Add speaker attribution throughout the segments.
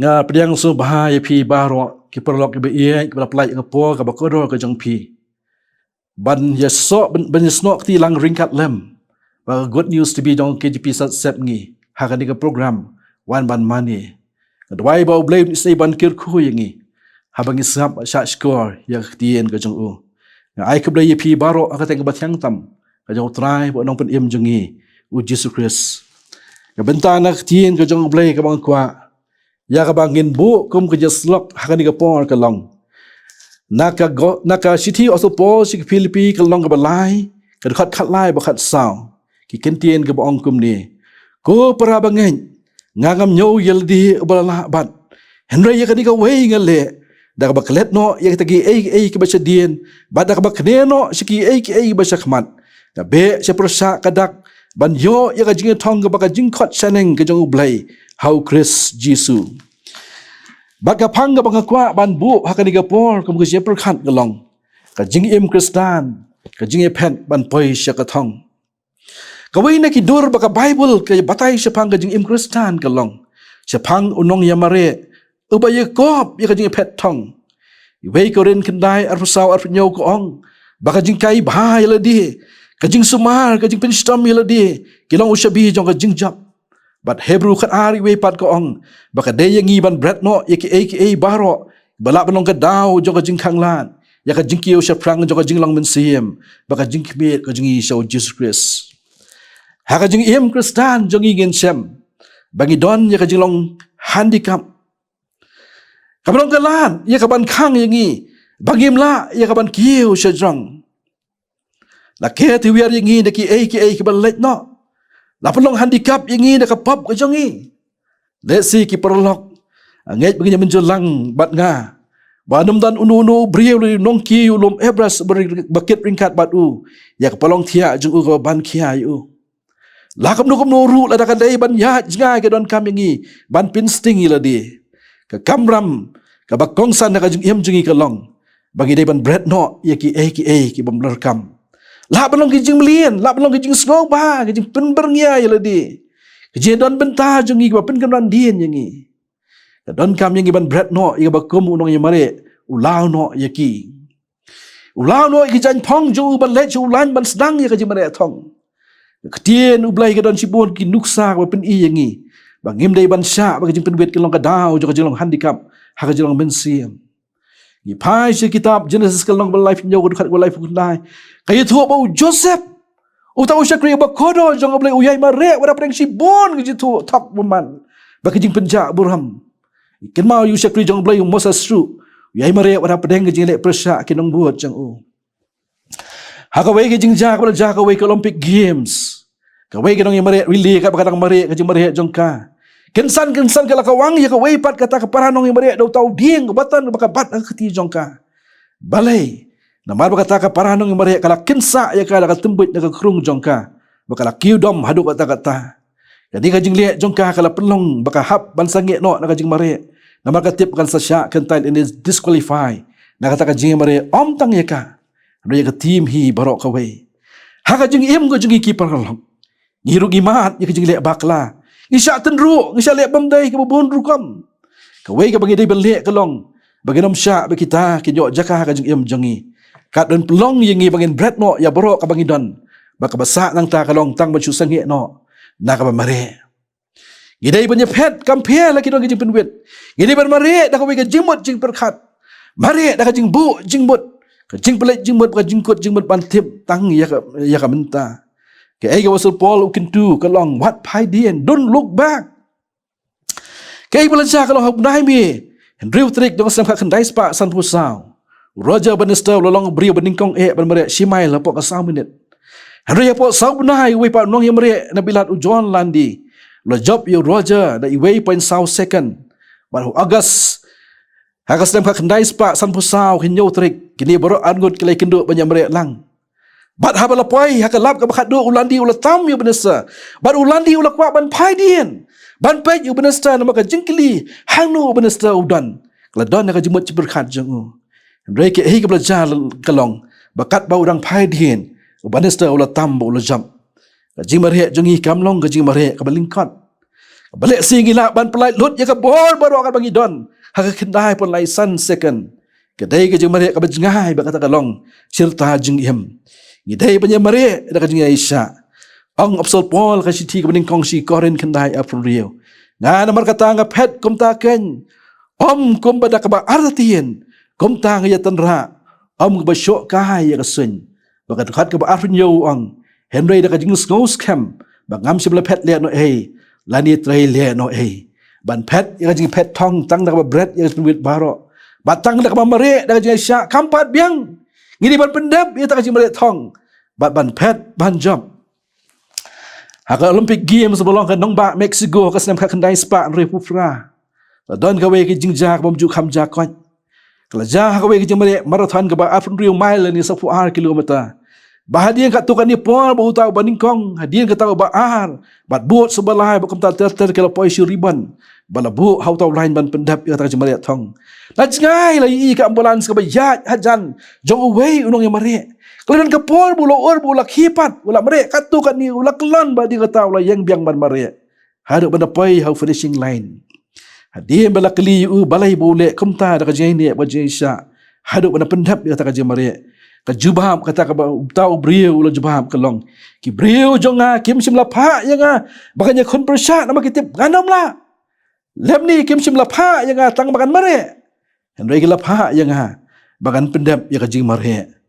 Speaker 1: nga pediang so bahaya pi baro ki perlok ki be ye ki pelai ngapo ka bakodo ka jong pi ban ya so ban snok ti lang ringkat lem ba good news to be jong KGP sat ngi ha ka ni ka program wan ban mani dwai ba blame sei ban kir khu yangi ha bangi sap sha score ya tien ka jong u nga ai ka blai pi baro ka teng ba thyang tam ka jong trai bo nong pen im jongi u Jesus Christ ka bentana tien ka jong blai ka bang kwa ya ka bangin bu kum ka jaslok hakani ka por ka long naka city also po si Philippi ka long ka balai ka khat lai ba khat sao ki kentien ka bong kum ni ko para bangen ngangam nyo yeldi bala bat henry ya ka ni ka wei ngale da ka baklet no ya ka gi ei ka ba dien ba da ka bakne no siki ei ba khmat ka be se prosa kadak ban yo ya ka jing thong ka ba ka jing khot chaneng ka jong blai how Chris Jisu baga phang ga banga kwa ban bu hakani ga por kum ga jeper khat ga long ka jing im Kristan ka jing pen ban poi sha ka thong ka wei na ki dur ba ka Bible ka batai sha phang ga jing im Kristan ka long sha phang unong ya mare uba ye kop ya ka jing pet thong wei ko ren kendai ar saw ar nyo ko ong ba ka jing kai bhai la di ka jing sumar ka jing pen stam ya la di ki long ushabi jong ka jing jap but Hebrew khat ari we pat ko ong baka de yangi ban bread no aka baro bala banong ka daw jo ka jing khanglan ya ka jing kiyo sha prang jo ka jing long men siem baka jing kmet ka jing show Jesus Christ ha ka jing im Kristan jong igen sem bangi don ya ka jing long handicap ka banong ka lan ya ka ban khang yangi bangim la ya ka ban kiyo sha jong la ke ti wi ari yangi de ki aka ki ban let no lapalong handicap yangi da kapap ka jongi let's see ki perlok nget begini menjelang bat nga banum dan unu brieu li nongki ulum ebras bakit ringkat bat u ya kapalong thia jung u ka ban khia u la kam no ru la da kan dai ban ya nga ke don kam yangi ban pin sting ila di ka kamram ka bakong san ka jung em jungi ka long bagi dai ban bread no ya ki ki bam lar kam la belong ki jing melien la belong ki jing snong ba ki jing pen bernya ya ladi ki jing don benta jungi ba pen kan dien yangi ka don kam yangi ban bread no ya ba kum unong ya mare ulau no ya ki ulau no ki jan thong ju ban le chu lan ban sedang ya ka jing mare thong ka tien u blai ka don sibon ki nuksa ba pen i yangi ba ngim dai ban sha ba ki jing pen wet ki long ka daw jo ka jing long handicap ha ka jing long ben siam ni pai se kitab Genesis ka long ba life nyo ko khat ko life kunai kaya thu bau Joseph utau syakri ba kodo jong blai uyai mare wada preng sibon ki thu thak buman ba ki jing penja burham ken mau yu syakri jong blai Moses ru uyai mare wada pedeng ki jing le presa ki nong buat jang u ha ka wei ki jing ja ka wei ka Olympic Games ka wei ki nong mare relay ka ba kadang mare ka jing mare jong ka kensan ka la ka wang ya ka wei pat kata ka paranong mare do tau ding ka batan ba ka bat ka ti jong ka balai namar bakata ka paranong mare kala kinsa ya kala ka tembut na ka krung jongka bakala kiudom hadu kata jadi ka jing le jongka kala pelong baka hap ban sange no na ka jing mare namar ka tip kan sa sya kental in is disqualify na kata ka jing mare om tang ya ka no ya ka team hi barok ka we ha ka jing im go jing ki paralong ngiru gimat ya ka jing le bakla isya tenru isya le bamdai ka bubun rukam ka we ka bangi dai bele ka long baginom sya be kita kinyo jaka ka jing im jongi kat don pelong yangi bangin bread no ya boro ka bangin don baka basa nang ta kalong tang ban sange no na ka mare gidai banya pet compare laki don jing penwet gidai ban mare da ka we ka jimut jing perkhat mare da ka jing bu jing mut ka jing pelet jing mut ka jing kot jing mut ban tip tang ya ka menta ke ai ga wasul Paul can do kalong what pai dien don't look back ke ai balansa kalong hok dai mi Henry Trick dong sam ka khandai spa san pu sao Roger Bannister lolong beri beningkong ban mare simai la pok ka 1 minit Henry po sau bunai we pa nong yamre na bilat u John Landi lo job you Roger da i we point sau second but August hagas dem ka khandai spa san pu sao hinyo Trick kini boro angut kelai kendo banyamre lang bat habala poi hakalap ka bakhat do ulandi ula tam you Bannister but ulandi ula kwa ban pai dien ban pej you Bannister na maka jingkili hangno Bannister udan kala don na ka jimut berkhat jang Reke hi ka belajar kalong bakat bau orang pai dien Bannister ula tam ula jam ka jing mare jongi kamlong ka jing mare ka balingkot balik singila ban pelai lut ya ka bor baru akan bagi don haka kendai pun lai san second kedai ke jeng mare ka bengai ba kata kalong serta jeng im ngidai panya mare da ka jeng Aisyah ang apsol Paul ka siti ka bening kong si koren kendai aprio nga namar kata nga pet kum ta ken kum bada ka ba artien kum ta nga tanra ba syok kai ya ka sun ba ka khat ka ba aprio ang Henry da ka jeng ngos kem ba ngam si bla pet le no lani trai le no ban pet ya ka jeng pet thong tang da ka ba bread ya ka wit baro batang da ka ba mare da ka jeng Aisyah kampat biang ngini ban pendap ya ta ka jeng mare thong ban pet ban job haka Olympic Games sebelum ke nongba Mexico ke senam kendai spa Republika don ka we ke jingja ka bamju khamja kon kala ja ka we ke jingmare marathon ka ba afun rio mile ni 10 kilometer bahadian ka tukan ni pol ba utau baningkong hadian ka tau ba ar bat buat sebelah ba komta ter kala poisi riban bala bu hau tau lain ban pendap ya ta jingmare thong la jingai la i ka ambulans ka ba ya hajan jong away unong ya mare kalian kapol bulo bulo kipat ulah merek katu kan ni ulah kelon ba di kata ulah yang biang ban merek hadap benda pai how finishing line hadir bala keli balai boleh kumta da kajai ni ba Aisyah hadap benda pendap dia kata kajai merek ka jubam kata ka tau brio ulah jubam kelong ki brio jonga kim sim lapa yang bakanya kon persat nama kitip ganom lah lem ni kim sim lapa yang tang makan merek hendai lapa yang bagan pendap ya kajai merek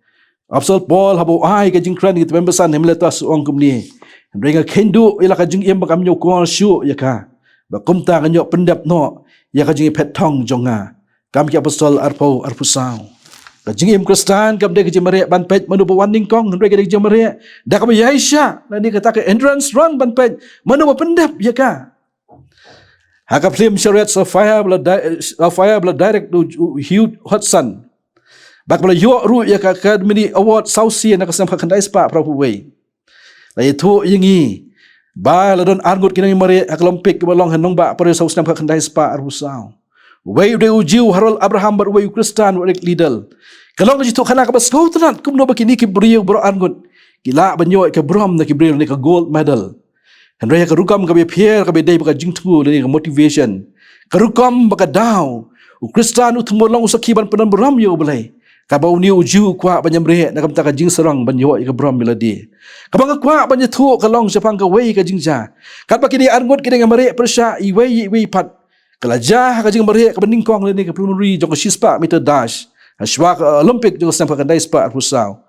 Speaker 1: Apsal Paul habo ai ka jing kran gitu membesan hemleta suang kumni renga kendu ila ka jing em bakam nyo ko syu ya ka ba kumta ka nyo pendap no ya ka jing pet thong jonga kam ki apostol arpusau ka jing em Kristan kam de ka jing mare ban pet manu ba waning kong renga de jing mare da ka ya Aisyah la ni kata ka entrance run ban pet manu ba pendap ya ka haka film syariat fire blood direct to Hugh Hudson bak bala yo ru ya ka Academy Award South Sea na kasam khandai spa prabu way la itu yingi ba la don argut kinang mare akolompik ke balong hanong ba pare South nam khandai spa arbusau way de ujiu Harold Abraham bar way Kristan wa lidal kalong jitu khana ka bas gautran kumno bakini ki brio bro argut gila banyo ke brom na ki brio ni ka gold medal henry ka rukam ka be pier ka be dei ka jingtu ni ka motivation ka rukam baka daw Kristan utmolong usakiban penan bram yo belai kabau ni uju kwa banyamre na kamta ka jing sarang banyo ka brom melody kabang kwa banya thu kalong sepang ka wei ka jingja kat bakini arngot kideng mare persya i wei pat kalaja ka jing mare ka beningkong ni ka preliminary jong shispa meter dash ashwa Olympic jong sampa ka daispa arusau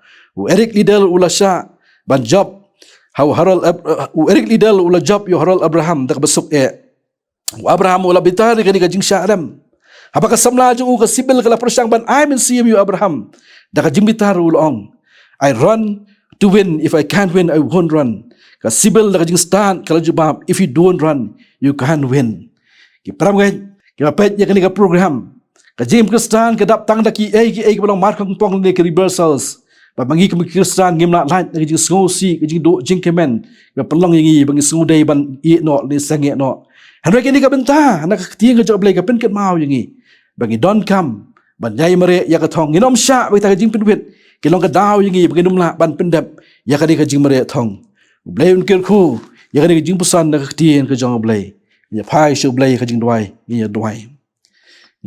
Speaker 1: Eric Liddell ulasha ban job how Harold Eric Liddell ula job yo Harold Abraham dak besuk Abraham ula bitar ka jing syaram apakah samla jung ka sibil kala persang ban I mean see you Abraham da ka jimbitar ulong I run to win if I can't win I won't run ka sibil da ka jing stand kala jubab if you don't run you can't win ki pram ngai ki pet ya ka program ka jim Kristan ka dap tang da ki ki balong mar kong pong ni ka reversals ba bangi ka Kristan ngim la light da ka jing ngosi ka jing do jing kemen ka pelong yangi bangi sudai ban i no ni sange no hanre ki ni ka benta na ka tieng ka job lai ka pen ket mau yangi bagi don kam ban nyai mare ya ka thong nginom sha bagi ta jing pinwet kilong ka daw yingi bagi numla ban pendap ya ka di ka jing mare thong blai un ker khu ya ka di ka jing pusan na ka tien ka jong blai ya phai shu blai ka jing dwai ya dwai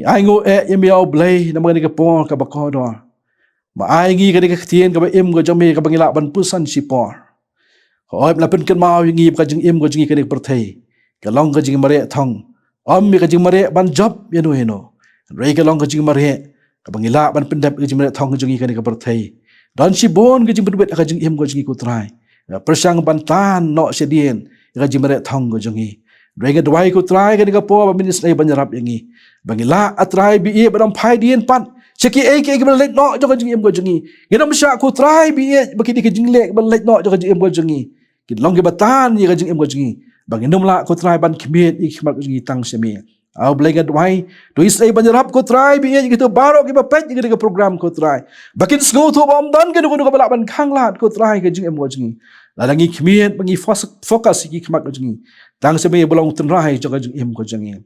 Speaker 1: ni ai ngo ya mi au blai na bagi ka por ka ba ko do ma ai ngi ka di ka tien ka ba em ka jong me ka bangila ban pusan si por hoi la pen ken mau yingi ka jing em ka jing ka di perthai ka long ka jing mare thong mi ka jing mare ban job ya no heno rei ka long ka jing mare ka bangila ban pendap ka jing mare thong ka jing ka ni ka perthai dan si bon ka jing pendut ka jing em ka jing ku trai persang ban tan no sedien ka jing mare thong ka jing rei ka dwai ku trai ka ni ka po ba minis ai ban rap yangi bangila atrai bi e badam phai dien pan cheki ke ban let no ka jing em ka jing ngedam sha ku trai bi e bakini ka jing le ban let no ka jing em ka jing ki long ka batan ni ka jing em ka jing bangindom la ku trai ban khmiet ik khmat ka jing tang semi au belaga dwai to isai banjarap ko try bi gitu baro ki bapet gitu ke program ko try bakin sgo to bom dan ke ko bala ban khang lat ko try ke jing em go jing la langi khmiet bangi focus ki khmak go jing tang se be bolong tun rai jo ka jing em go jing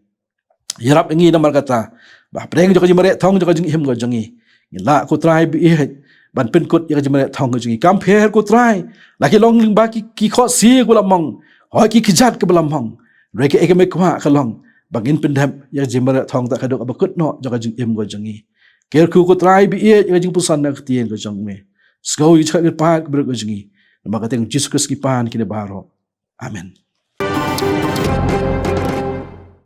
Speaker 1: yarap ngi namar kata ba preng jo ka jing mare thong jo ka jing em go jing la ko try bi ban pen kut ya ka jing mare thong go jing kam pher ko try la ki long ba ki kho si ko lamong hoi ki kijat ke belamong Reke eke me kwa kalong bangin pendam ya jimara thong ta kadok abakut no jaga jing im go jangi. Ker ku ko try bi ye jaga jing pusan na ktien go jang me. Sko yi chak pa bro go jangi. Maka teng Jesus Kristus ki pan kine baro. Amen.